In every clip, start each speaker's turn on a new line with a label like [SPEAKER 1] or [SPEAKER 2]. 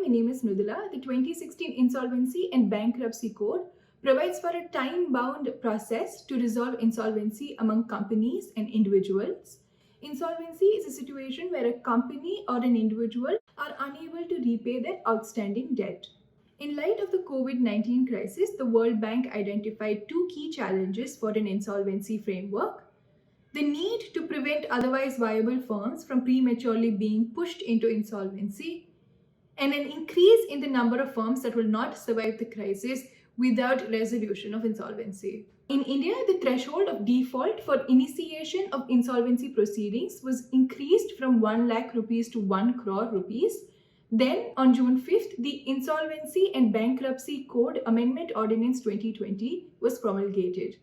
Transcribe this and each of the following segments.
[SPEAKER 1] my name is Mridula. The 2016 Insolvency and Bankruptcy Code provides for a time-bound process to resolve insolvency among companies and individuals. Insolvency is a situation where a company or an individual are unable to repay their outstanding debt. In light of the COVID-19 crisis, the World Bank identified two key challenges for an insolvency framework: the need to prevent otherwise viable firms from prematurely being pushed into insolvency, and an increase in the number of firms that will not survive the crisis without resolution of insolvency. In India, the threshold of default for initiation of insolvency proceedings was increased from 1 lakh rupees to 1 crore rupees. Then, on June 5th, the Insolvency and Bankruptcy Code Amendment Ordinance 2020 was promulgated.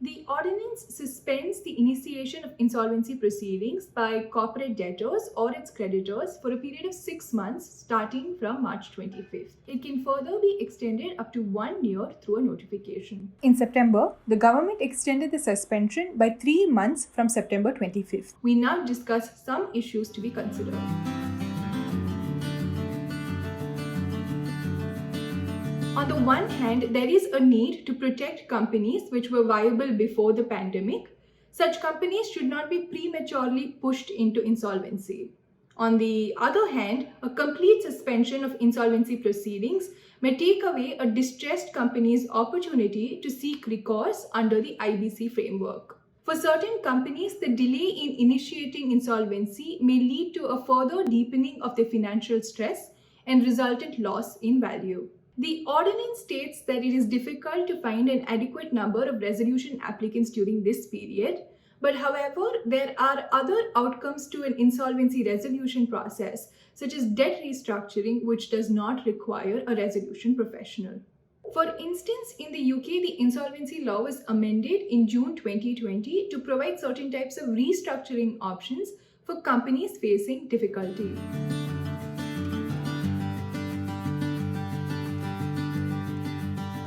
[SPEAKER 1] The ordinance suspends the initiation of insolvency proceedings by corporate debtors or its creditors for a period of 6 months starting from March 25th. It can further be extended up to 1 year through a notification.
[SPEAKER 2] In September, the government extended the suspension by 3 months from September 25th.
[SPEAKER 1] We now discuss some issues to be considered. On the one hand, there is a need to protect companies which were viable before the pandemic. Such companies should not be prematurely pushed into insolvency. On the other hand, a complete suspension of insolvency proceedings may take away a distressed company's opportunity to seek recourse under the IBC framework. For certain companies, the delay in initiating insolvency may lead to a further deepening of their financial stress and resultant loss in value. The ordinance states that it is difficult to find an adequate number of resolution applicants during this period, but however, there are other outcomes to an insolvency resolution process, such as debt restructuring, which does not require a resolution professional. For instance, in the UK, the insolvency law was amended in June 2020 to provide certain types of restructuring options for companies facing difficulty.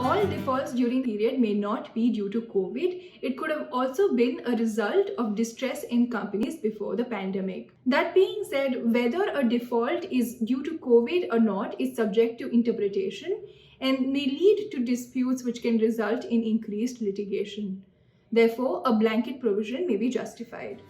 [SPEAKER 1] All defaults during the period may not be due to COVID. It could have also been a result of distress in companies before the pandemic. That being said, whether a default is due to COVID or not is subject to interpretation and may lead to disputes which can result in increased litigation. Therefore, a blanket provision may be justified.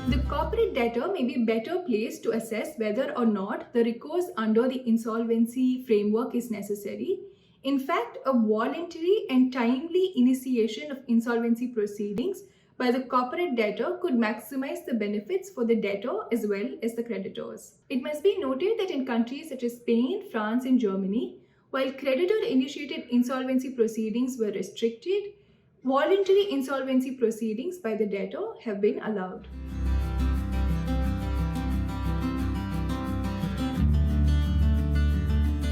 [SPEAKER 1] The corporate debtor may be better placed to assess whether or not the recourse under the insolvency framework is necessary. In fact, a voluntary and timely initiation of insolvency proceedings by the corporate debtor could maximize the benefits for the debtor as well as the creditors. It must be noted that in countries such as Spain, France, and Germany, while creditor-initiated insolvency proceedings were restricted, voluntary insolvency proceedings by the debtor have been allowed.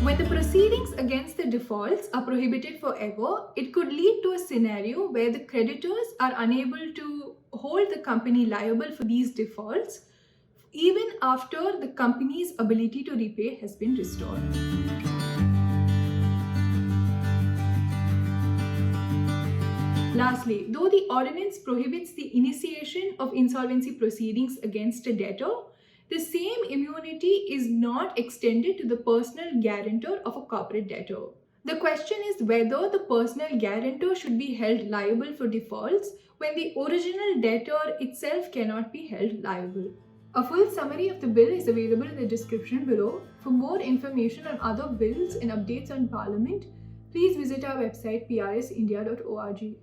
[SPEAKER 1] When the proceedings against the defaults are prohibited forever, it could lead to a scenario where the creditors are unable to hold the company liable for these defaults even after the company's ability to repay has been restored. Lastly, though the ordinance prohibits the initiation of insolvency proceedings against a debtor, the same immunity is not extended to the personal guarantor of a corporate debtor. The question is whether the personal guarantor should be held liable for defaults when the original debtor itself cannot be held liable. A full summary of the bill is available in the description below. For more information on other bills and updates on Parliament, please visit our website prsindia.org.